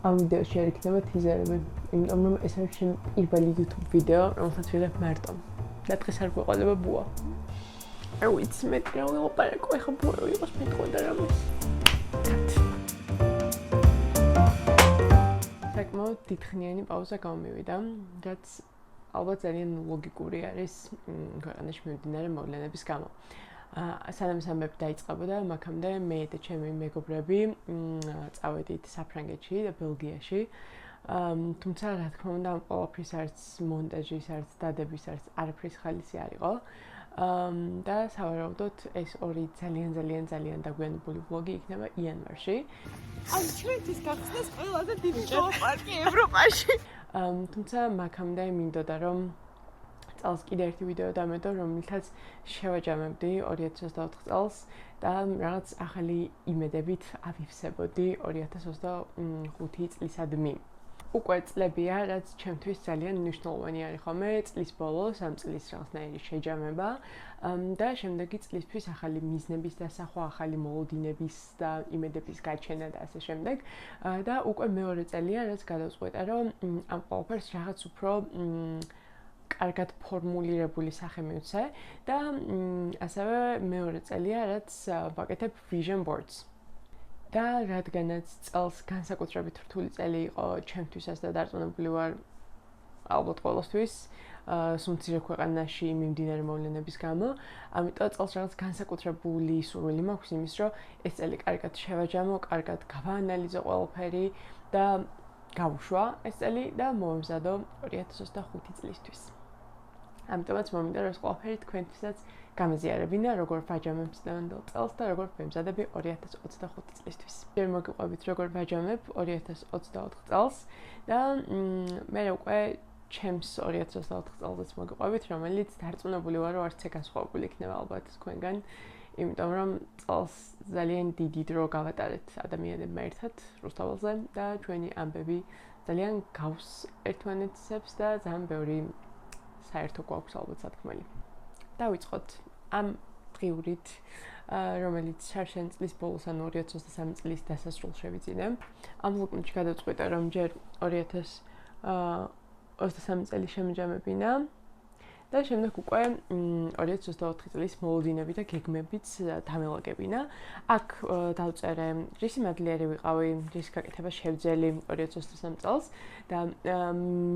ამ ვიდეოში არ იქნება თიზერები, იმიტომ რომ ეს არის ჩემი პირველი YouTube ვიდეო, რომელსაც ვიღებ მარტო. და დღეს არ გვეყოლება ბუა. არ ვიცი მეტი რა ვიყო, ეხლა ბუა იყოს მეტყოდა რამეს. საკმაოდ დიდხნიანი პაუზა გამომივიდა, რაც ალბათ ძალიან ლოგიკური არის ქვეყანაში მიმდინარე მოვლენების გამო. სანამ ამბები დაიწყებოდა, მაქამდე მე და ჩემი მეგობრები წავედით საფრანგეთში და ბელგიაში. თუმცა რა თქმა უნდა, ამ ყველაფრის არც მონტაჟის, არც დადების, არც არაფრის ხალისი არ იყო. და სავარაუდოდ ეს ორი ძალიან დაგვიანებული ვლოგი იქნება იანვარში. ამ ჩვენთვის გახსნას ყველაზე დიდი ზოოპარკი ევროპაში. თუმცა მაქამდე მინდოდა რომ წელს კიდე ერთი ვიდეო დამედო, რომელთაც შევაჯამებდი 2024 წელს და რაღაც ახალი იმედებით ავივსებოდი 2025 წლისადმი. უკვე წლებია, რაც ჩემთვის ძალიან მნიშვნელოვანი არის ხოლმე წლის ბოლოს, ამ წლის რაღაცნაირი შეჯამება და შემდეგი წლისთვის ახალი მიზნების დასახვა, ახალი მოლოდინების და იმედების გაჩენა და ასე შემდეგ. და უკვე მეორე წელია, რაც გადავწყვეტა, რომ ამ ყველაფერს რაღაც უფრო კარგად ფორმულირებული სახე მივცე და ასევე მეორე წელია, რაც ვაკეთებ vision boards. და რადგანაც წელს განსაკუთრებით რთული წელი იყო ჩემთვისაც და დარწმუნებული ვარ ალბათ ყველასთვის სუმცირე ქვეყანაში მიმდინარე მოვლენების გამო, ამიტომ წელს რაღაც განსაკუთრებული სურვილი მაქვს იმის, რომ ეს წელი კარგად შევაჯამო, კარგად გავაანალიზო ყველაფერი და გავუშვა ეს წელი და მოვემზადო 2025 წლისთვის. ამიტომაც მომინდა რომ ეს ყველაფერი თქვენთვისაც გამეზიარებინა, როგორ ვაჯამებ წლევანდელ წელს და როგორ ვემზადები 2025 წლისთვის. ჯერ მოგიყვებით როგორ ვაჯამებ 2024 წელს და მე უკვე ჩემს 2024 წელს მოგიყვებით, რომელიც დარწმუნებული ვარ, რომ არც განსხვავებული იქნება ალბათ თქვენგან, იმიტომ რომ წელს ძალიან დიდი დრო გავატარეთ ადამიანებმა ერთად რუსთაველზე და ჩვენი ამბები ძალიან გავს ერთმანეთსებს და ძალიან ბევრი საერთო გვაქვს ალბათ სათქმელი. დავიწყოთ ამ დღიურით, რომელიც შარშან წლის ბოლოს, ანუ 2023 წლის დასასრულს შევიძინე. ამ ვლოგში გადავწყვეტა, რომ ჯერ 2023 წელი შემეჯამებინა და შემდეგ უკვე 2024 წლის მოლოდინები და გეგმებიც დამელაგებინა. აქ დავწერე, რისი მადლიერი ვიყავი, რის გაკეთებას შევძელი 2023 წელს და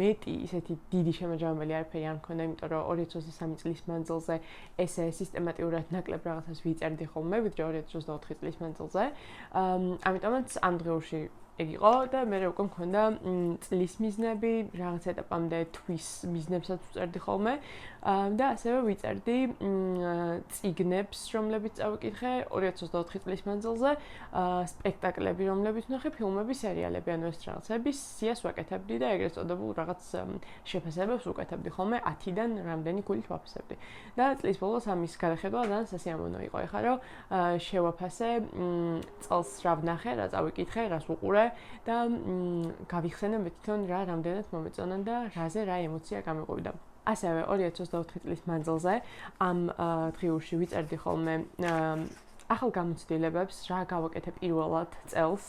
მეტი ისეთი დიდი შემაჯამებელი არაფერი არ მქონდა, იმიტომ რომ 2023 წლის მანძილზე ესე სისტემატიურად ნაკლებ რაღაცას ვიწერდი ხოლმე, ვიდრე 2024 წლის მანძილზე. ამიტომაც ამ დღეებში ეგ იყო და მე უკვე მქონდა წლის მიზნები, რაღაც ეტაპამდე თვის მიზნებსაც ვწერდი ხოლმე და ასევე ვიწერდი წიგნებს, რომლებიც წავიკითხე 2024 წლის მანძილზე, სპექტაკლები, რომლებიც ვნახე, ფილმები, სერიალები, ანუ ეს რაღაცების სიას ვაკეთებდი და ეგრეთ წოდებულ რაღაც შეფასებებს ვუკეთებდი ხოლმე 10-დან რამდენი გულით ვაფასებდი. და წლის ბოლოს ამის გადახედვა ძალიან სასიამოვნო იყო. ეხლა რომ შევაფასე წელს რა ვნახე, რა წავიკითხე, რას ვუყურე და გავიხსენე მე თვითონ რა რამდენად მომეწონა და რაზე რა ემოცია გამიყვებდა. ასევე 2024 წლის მანძილზე ამ დღიურში ვიწერდი ხოლმე ახალ გამოცდილებებს, რა გავაკეთე პირველად წელს.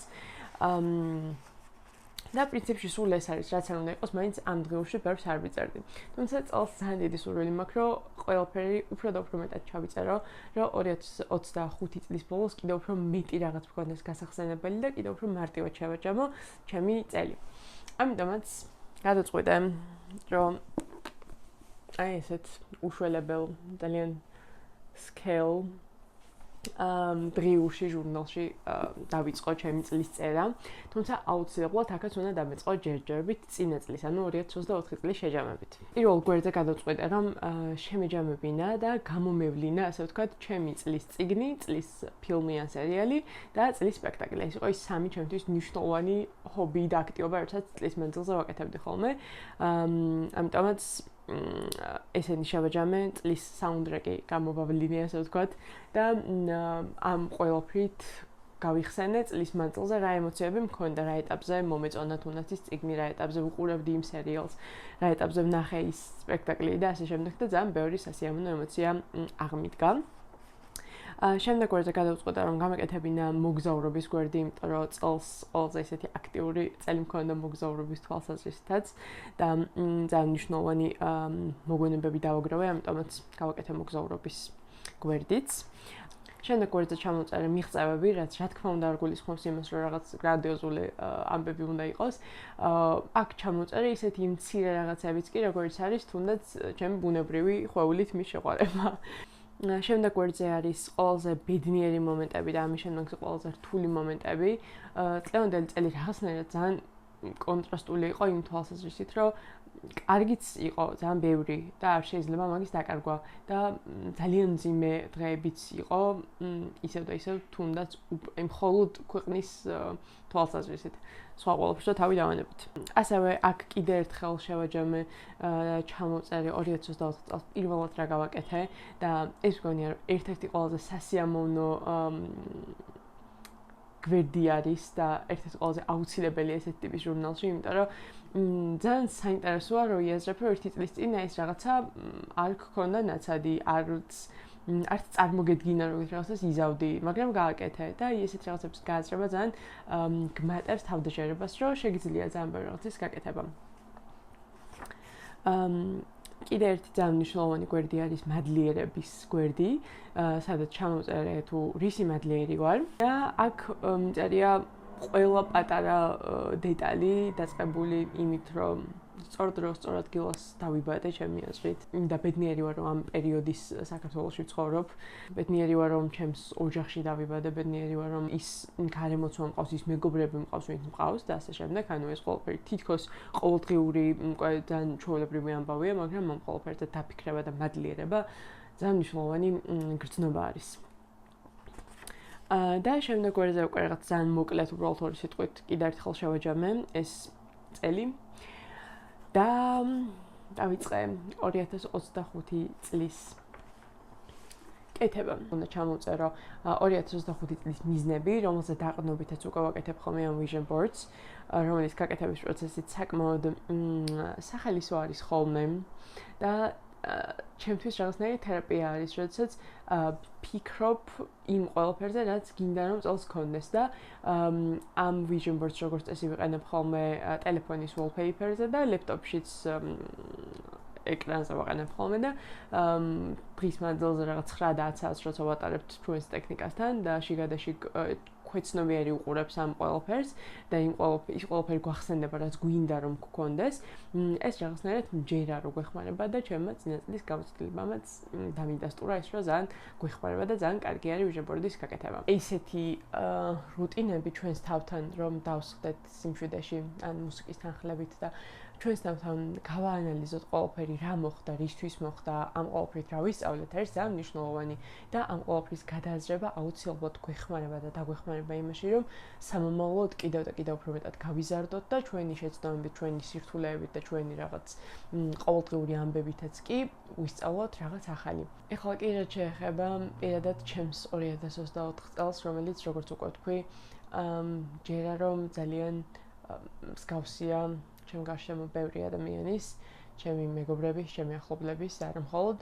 და პრინციპში სულ ეს არის, რაც არ უნდა იყოს, მაინც ამ დღეებში ბევრს არ ვიწერდი. თუმცა წელს ძალიან დიდი სურვილი მაქვს, რომ ყველაფერი უფრო და უფრო მეტად ჩავიწერო, რომ 2025 წლის ბოლოს კიდევ უფრო მეტი რაღაც მქონდეს გასახსენებელი და კიდევ უფრო მარტივად შევაჯამო ჩემი წელი. ამიტომაც გადავწყვეტე, რომ აი ესეთ უშველებელ ძალიან scale დღიურში ჟურნალში დავიწყო ჩემი წლის წერა, თუმცა აუცილებლად აქაც უნდა დამეწყო ჯერჯერობით წინა წლის, ანუ 2024 წლის შეჯამებით. პირველ გვერდზე გადავწყვეტე, რომ შემეჯამებინა და გამომევლინა, ასე ვთქვათ, ჩემი წლის წიგნი, წლის ფილმი ან სერიალი და წლის სპექტაკლი. ეს იყო ის სამი ჩემთვის მნიშვნელოვანი ჰობი და აქტივობა, რასაც წლის მანძილზე ვაკეთებდი ხოლმე. ამიტომაც ესენი შევაჯამე, წლის საუნდტრეკი გამოვავლინე, ასე ვთქვათ და ამ ყველაფრით გავიხსენე წლის მანძილზე რა ემოციები მქონდა, რა ეტაპზე მომეწონა თუნდაც ის წიგნი, რა ეტაპზე ვუყურებდი იმ სერიალს, რა ეტაპზე ვნახე ის სპექტაკლი და ასე შემდეგ და ძალიან ბევრი სასიამოვნო ემოცია აღმიდგა. შემდეგ გვერდზე გადავწყვეტე რომ გამეკეთებინა მოგზაურობის გვერდი, იმიტომ რომ წელს ყველაზე ესეთი აქტიური წელი მქონდა მოგზაურობის თვალსაზრისითაც და ძალიან მნიშვნელოვანი მოგვიანებები დავაგროვე, ამიტომაც გავაკეთე მოგზაურობის გვერდიც. შემდეგ გვერდზე ჩამოწერე მიღწევები, რაც რა თქმა უნდა არ გულისხმობს იმას, რომ რაღაც გრანდიოზული ამბები უნდა იყოს. აქ ჩამოწერე ისეთი მცირე რაღაცებიც კი, როგორც არის თუნდაც ჩემი ბუნებრივი ხვეულით მის შეყვარება. შემდეგ გვერდზე არის ყველაზე ბედნიერი მომენტები და ამის შემდეგ ყველაზე რთული მომენტები. წლევანდელი წელი რაღაცნაირად ძალიან კონტრასტული იყო იმ თვალსაზრისით, რომ კარგიც იყო ძალიან ბევრი და არ შეიძლება მაგის დაკარგვა და ძალიან მძიმე დღეებიც იყო ისევ და ისევ თუნდაც მხოლოდ ქვეყნის თვალსაზრისით. სხვა ყველაფერს თავი დავანებოთ. ასევე აქ კიდე ერთხელ შევაჯამე ჩამოწერე 2024 წელს პირველად რა გავაკეთე და ეს მგონია რომ ერთ-ერთი ყველაზე სასიამოვნო გვერდი არის და ერთ-ერთი ყველაზე აუცილებელი ესეთი ტიპის ჟურნალში, იმიტომ რომ ძალიან საინტერესოა რომ იაზრებ რომ ერთი წლის წინ ეს რაღაცა არ გქონდა ნაცადი, არც წარმოგედგინა რომ რაღაცას იზავდი, მაგრამ გააკეთე და ესეთ რაღაცებს გააზრება ძალიან გმატებს თავდაჯერებას, რომ შეგიძლია ძალიან ბევრი რაღაცის გაკეთება. კიდე ერთი ძალიან მნიშვნელოვანი გვერდი არის მადლიერების გვერდი, სადაც ჩამოწერე თუ რისი მადლიერი ვარ და აქ წერია ყველა პატარა დეტალი დაწყებული იმით, რომ სწორ დროს სწორ ადგილას დავიბადე ჩემი აზრით. და ბედნიერი ვარ რომ ამ პერიოდის საქართველოში ვცხოვრობ. ბედნიერი ვარ რომ ჩემს ოჯახში დავიბადე, ბედნიერი ვარ რომ ის გარემოც მომყავს, ის მეგობრები მყავს, ვინც მყავს და ასე შემდეგ. ანუ ეს ყველაფერი თითქოს ყოველდღიური ძალიან ჩვეულებრივი ამბავია, მაგრამ ამ ყველაფერზე დაფიქრება და მადლიერება ძალიან მნიშვნელოვანი გრძნობა არის. და შემდეგ გვერდზე უკვე რაღაც ძალიან მოკლედ უბრალოდ ორი სიტყვით კიდევ ერთხელ შევაჯამე ეს წელი. და დავიწყე 2025 წლის კეთება. უნდა ჩამოვწერო 2025 წლის მიზნები, რომელზეც დაყრდნობითაც უკვე ვაკეთებ ხოლმე ამ vision boards, რომელიც გაკეთების პროცესით საკმაოდ სახალისო არის ხოლმე და ჩემთვის რაღაცნაირი თერაპია არის, როდესაც ფიქრობ იმ ყველაფერზე, რაც გინდა რომ წელს გქონდეს და ამ vision boards როგორც წესი ვიყენებ ხოლმე ტელეფონის wallpaper-ზე და ლეპტოპშიც ეკრანზე ვაყენებ ხოლმე და დღის მანძილზე რაღაც 9 და 10 საათს როცა ვატარებთ ჩვენს ტექნიკასთან და შიგადაშიგ ქვეცნობიერი უყურებს ამ ყველაფერს და ის ყველაფერი გვახსენდება, რაც გვინდა რომ გქონდეს. ეს რაღაცნაირად მჯერა რო გვეხმარება და ჩემმა წინა წლის გამოცდილებამაც დამიდასტურა ეს, რომ ძალიან გვეხმარება და ძალიან კარგი არის vision board-ის გაკეთება. ესეთი რუტინები ჩვენს თავთან რომ დავსხდეთ სიმშვიდეში ან მუსიკის თანხლებით და ჩვენს თავთან გავაანალიზოთ ყველაფერი, რა მოხდა, რისთვის მოხდა, ამ ყველაფრით რა ვისწავლეთ, არის ძალიან მნიშვნელოვანი და ამ ყველაფრის გადააზრება აუცილებლად გვეხმარება და დაგვეხმარება იმაში, რომ სამომავლოდ კიდევ და კიდევ უფრო მეტად გავიზარდოთ და ჩვენი შეცდომებით, ჩვენი სირთულეებით და ჩვენი რაღაც ყოველდღიური ამბებითაც კი ვისწავლოთ რაღაც ახალი. ეხლა კი რაც შეეხება პირადად ჩემს 2024 წელს, რომელიც როგორც უკვე თქვი, ჯერა რომ ძალიან მსგავსია ჩემ გარშემო ბევრი ადამიანის, ჩემი მეგობრების, ჩემი ახლობლების, არა მხოლოდ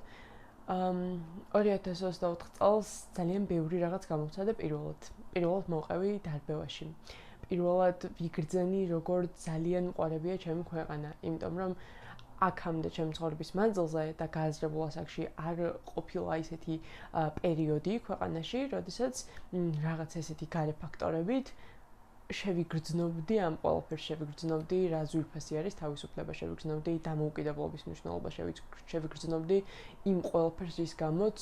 2024 წელს ძალიან ბევრი რაღაც გამოვცადე პირველად მოვყევი დარბევაში. პირველად ვიგრძენი როგორ ძალიან მყარებია ჩემი ქვეყანა, იმიტომ რომ აქამდე ჩემი ცხოვრების მანძილზე და გააზრებულ ასაკში არ ყოფილა ისეთი პერიოდი ქვეყანაში, როდესაც რაღაც ესეთი გარე ფაქტორებით შევიგრძნობდი ამ ყველაფერს, შევიგრძნობდი რა ძვირფასი არის თავისუფლება, შევიგრძნობდი დამოუკიდებლობის მნიშვნელობა, შევიგრძნობდი იმ ყველაფერს, რის გამოც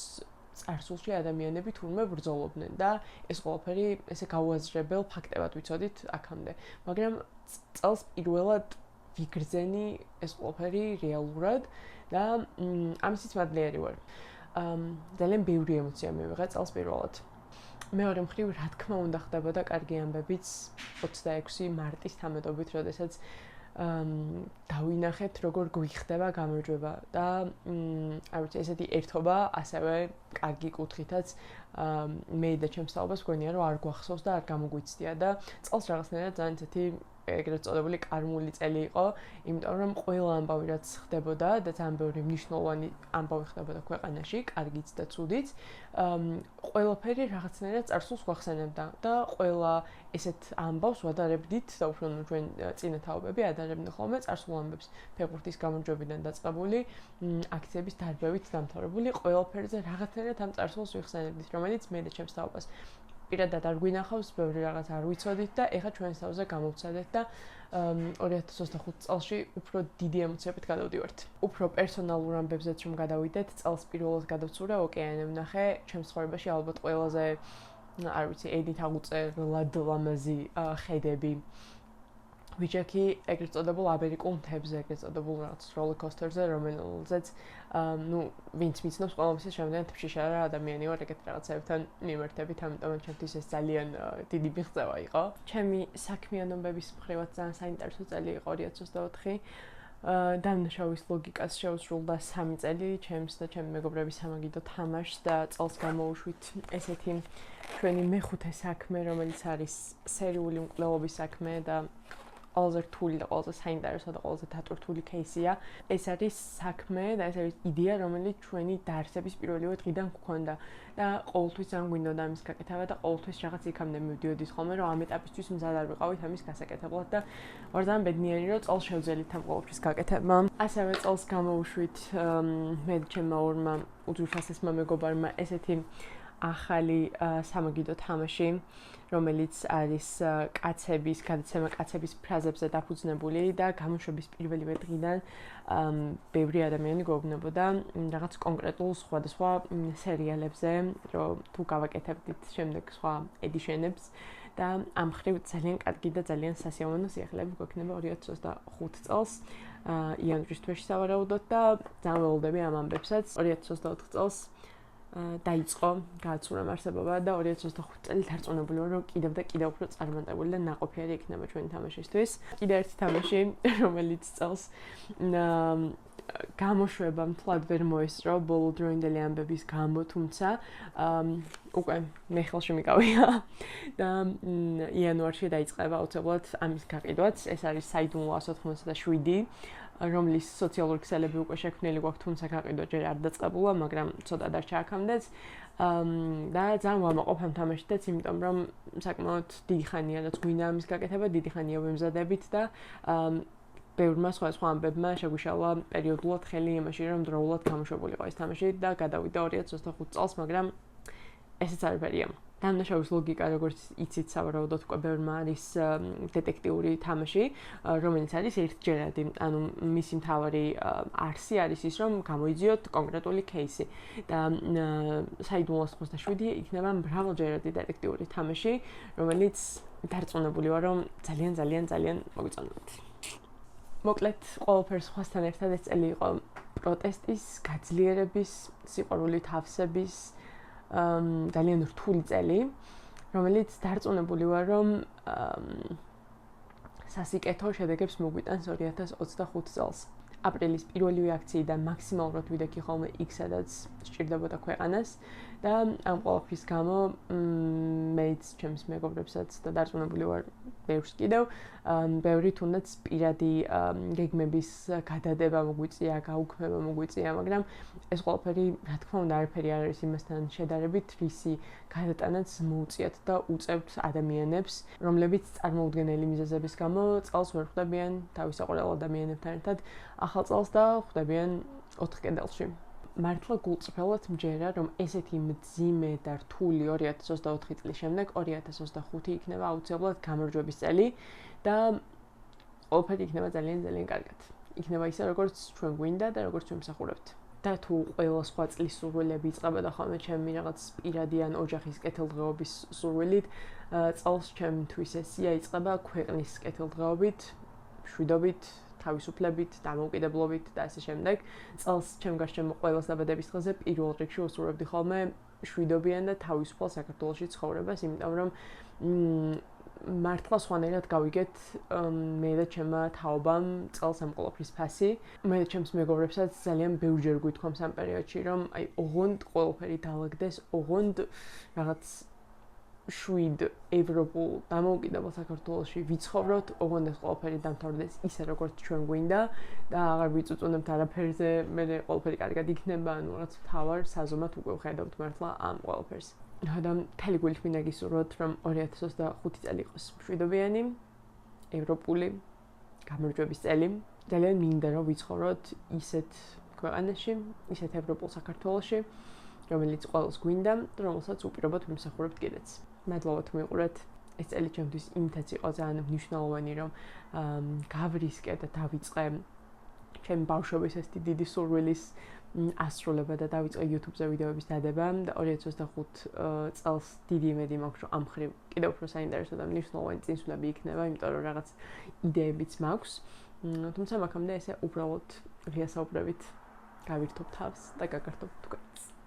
წარსულში ადამიანები თურმე ბრძოლობდნენ და ეს ყველაფერი ესე გაუაზრებელ ფაქტებად ვიცოდით აქამდე. მაგრამ წელს პირველად ვიგრძენი ეს ყველაფერი რეალურად და ამისიც მადლიერი ვარ. ძალიან ბევრი ემოცია მივიღე წელს პირველად. მეორე მხრივ, რა თქმა უნდა, ხდებოდა კარგი ამბებიც 26 მარტის თამედობით, როდესაც დავინახეთ, როგორ გვიხდება გამარჯვება და არ ვიცი, ესეთი ერთობა ასევე კარგი კუთხითაც მე და ჩემს თაობას გვენია, რომ არ გვახსოვს და არ გამოგვიცდია და წელს რაღაცნაირად ძალიან ესეთი ეგრეთ წოდებული კარმული წელი იყო, იმიტომ რომ ყველა ამბავი რაც ხდებოდა და ძალიან ბევრი მნიშვნელოვანი ამბავი ხდებოდა ქვეყანაში, კარგიც და ცუდიც, ყველაფერი რაღაცნაირად წარსულს გვახსენებდა და ყველა ესეთ ამბავს ვადარებდით და უფრო ჩვენ წინათაობები ადარებდნენ ხოლმე წარსულ ამბებს ფეხბურთის გამარჯვებიდან დაწყებული, აქციების დარბევით დამთავრებული, ყველაფერზე რაღაცნაირად ამ წარსულს ვიხსენებდით, რომელიც მე და ჩემს თაობას პირადად არ გვინახავს, ბევრი რაღაც არ ვიცოდით და ეხლა ჩვენს თავზე გამოვცადეთ და 2025 წელში უფრო დიდი ემოციებით გადავდივართ. უფრო პერსონალურ ამბებზეც რომ გადავიდეთ, წელს პირველად გადავცურა ოკეანე ვნახე, ჩემს ცხოვრებაში ალბათ ყველაზე არ ვიცი, ედით აღუწერლად ლამაზი ხედები. ვიჯექი ეგრეთ წოდებულ ამერიკულ მთებზე, ეგრეთ წოდებულ რაღაც როლერკოსტერზე, რომელზეც ვინც მიცნობს ყველამისის შემდგენ თბიში რა ადამიანი ვარ, ეგეთ რაღაცებთან მიმართებით, ამიტომ ჩემთვის ეს ძალიან დიდი მიღწევა იყო. ჩემი საქმიანობების მხრივაც ძალიან საინტერესო წელი იყო 2024. დამნაშავის ლოგიკას შეუსრულდა 3 წელი, ჩემს და ჩემი მეგობრების სამაგიდო თამაშს და წელს გამოუშვით ესეთი ჩვენი მეხუთე საქმე, რომელიც არის სერიული მკვლელობის საქმე და ყველაზე რთული და ყველაზე საინტერესო და ყველაზე დატვირთული кейსია. ეს არის საქმე და ეს არის იდეა, რომელიც ჩვენი დაარსების პირველივე დღიდან გვქონდა და ყოველთვის ძალიან გვინდოდა ამის გაკეთება და ყოველთვის რაღაც იქამდე მივდიოდი ხოლმე, რომ ამ ეტაპისთვის მზად არ ვიყავით ამის გასაკეთებლად და ვარ ძალიან ბედნიერი, რომ წელს შევძელით ამ ყოველთვის გაკეთება. ასევე წელს გამოვუშვით მე და ჩემმა ორმა უძვირფასესმა მეგობარმა ესეთი ახალი სამაგიდო თამაში, რომელიც არის კაცების, გადაცემა კაცების ფრაზებზე დაფუძნებული და გამოშვების პირველივე დღიდან ბევრი ადამიანი გვეუბნებოდა რაღაც კონკრეტულ სხვადასხვა სერიალებზე, რომ თუ გავაკეთებდით შემდეგ სხვა ედიშენებს და ამ მხრივ ძალიან კარგი და ძალიან სასიამოვნო სიახლეები გვექნება 2025 წელს იანვრის თვეში სავარაუდოდ და ძალიან ველოდები ამ ამბებსაც 2024 წელს დაიწყო გააცურა არსებობა და 2025 წელი დარწმუნებული ვარ, რომ კიდევ და კიდევ უფრო წარმატებული და ნაყოფიერი იქნება ჩვენი თამაშისთვის. კიდევ ერთი თამაში, რომელიც წელს გამოშვება მთლად ვერ მოესწრო ბოლო დროინდელი ამბების გამო, თუმცა უკვე მე ხელში მიკავია და იანვარში დაიწყება აუცილებლად ამის გაყიდვაც. ეს არის საიდუმლო 197, რომლის სოციალური ქსელები უკვე შექმნილი გვაქვს, თუმცა გაყიდვა ჯერ არ დაწყებულა, მაგრამ ცოტა დარჩა აქამდეც. და ძალიან ვამაყობ ამ თამაშითაც, იმიტომ რომ საკმაოდ დიდი ხანია, რაც გვინდა ამის გაკეთება, დიდი ხანია ვემზადებით და ბევრმა სხვა ამბებმა შეგვიშალა პერიოდულად ხელი იმაში, რომ დროულად გამოშვებულიყო ეს თამაში და გადავიდა 2025 წელს, მაგრამ ესეც არაფერია. დამნაშავის ლოგიკა, როგორც იცით, სავარაუდოდ უკვე ბევრმა არის დეტექტიური თამაში, რომელიც არის ერთჯერადი. ანუ მისი მთავარი არსი არის ის, რომ გამოიძიოთ კონკრეტული кейსი და საიდუმლო 27 იქნება მრავალჯერადი დეტექტიური თამაში, რომელიც დარწმუნებული ვარ, რომ ძალიან მოგვიწონებთ. მოკლედ, ყველაფერს სხვასთან ერთად ეს წელი იყო პროტესტის, გაძლიერების, სიყვარულით ავსების ძალიან რთული წელი, რომელიც დარწმუნებული ვარ, რომ სასიკეთო შედეგებს მოგვიტანს 2025 წელს. აპრილის პირველივე აქციიდან მაქსიმალურად ვიდექი ხოლმე იქ, სადაც სჭირდებოდა ქვეყანას და ამ ყველაფრის გამო მეც ჩემს მეგობრებსაც და დარწმუნებული ვარ ბევრს კიდევ ბევრი თუნდაც პირადი გეგმების გადადება მოგვიწია, გაუქმება მოგვიწია, მაგრამ ეს ყველაფერი რა თქმა უნდა არაფერი არ არის იმასთან შედარებით, რისი გადატანაც მოუწიათ და უწევთ ადამიანებს, რომლებიც წარმოუდგენელი მიზეზების გამო წელს ვერ ხვდებიან თავის საყვარელ ადამიანებთან ერთად ახალ წელს და ხვდებიან 4 კედელში. მართლა გულწრფელად მჯერა, რომ ესეთი მძიმე და რთული 2024 წლის შემდეგ 2025 იქნება აუცილებლად გამარჯვების წელი და ყველაფერი იქნება ძალიან კარგად. იქნება ისე, როგორც ჩვენ გვინდა და როგორც ჩვენ მსახურებთ. და თუ ყველა სხვა წლის სურვილები იწყებოდა ხოლმე ჩემი რაღაც პირადი ან ოჯახის კეთილდღეობის სურვილით, წელს ჩემთვის ესია იწყება ქვეყნის კეთილდღეობით, მშვიდობით, თავისუფლებით, დამოუკიდებლობით და ასე შემდეგ. წელს ჩემ გარშემო ყველას დაბადების დღეზე პირველ რიგში უსურვებდი ხოლმე მშვიდობიან და თავისუფალ საქართველოში ცხოვრებას, იმიტომ რომ მართლა სხვანაირად გავიგეთ მე და ჩემმა თაობამ წელს ამ ყველაფრის ფასი. მე და ჩემს მეგობრებსაც ძალიან ბევრჯერ გვითხოვს ამ პერიოდში, რომ აი ოღონდ ყველაფერი დაალაგდეს, ოღონდ რაღაც შვიდ ევროპულ დამოუკიდებელ საქართველოში ვიცხოვროთ, ოღონდ ეს ყველაფერი დამთავრდეს ისე როგორც ჩვენ გვინდა და აღარ ვიწუწუნებთ არაფერზე, მე ყველაფერი კარგად იქნება, ანუ რაღაც თავარ საზომად უკვე ვხედავთ მართლა ამ ყველაფერს. და მთელი გულით მინდა გისურვოთ, რომ 2025 წელი იყოს მშვიდობიანი, ევროპული გამარჯვების წელი. ძალიან მინდა რომ ვიცხოვროთ ისეთ ქვეყანაში, ისეთ ევროპულ საქართველოში, რომელიც ყველას გვინდა, რომელსაც უპირობოდ ვიმსახურებთ კიდეც. მადლობა თუ მიყურეთ. ეს წელი ჩემთვის იმითაც იყო ძალიან მნიშვნელოვანი, რომ გავრისკე და დავიწყე ჩემი ბავშვობის ეს დიდი სურვილის ასრულება და დავიწყე YouTube-ზე ვიდეოების დადება და 2025 წელს დიდი იმედი მაქვს, რომ ამ ხრივ კიდევ უფრო საინტერესო და მნიშვნელოვანი წინსვლები იქნება, იმიტომ რომ რაღაც იდეებიც მაქვს. თუმცა მაგამდე ესე უბრალოდ ღია საუბრებით გავირთობ თავს და გაგართობ თქვენს.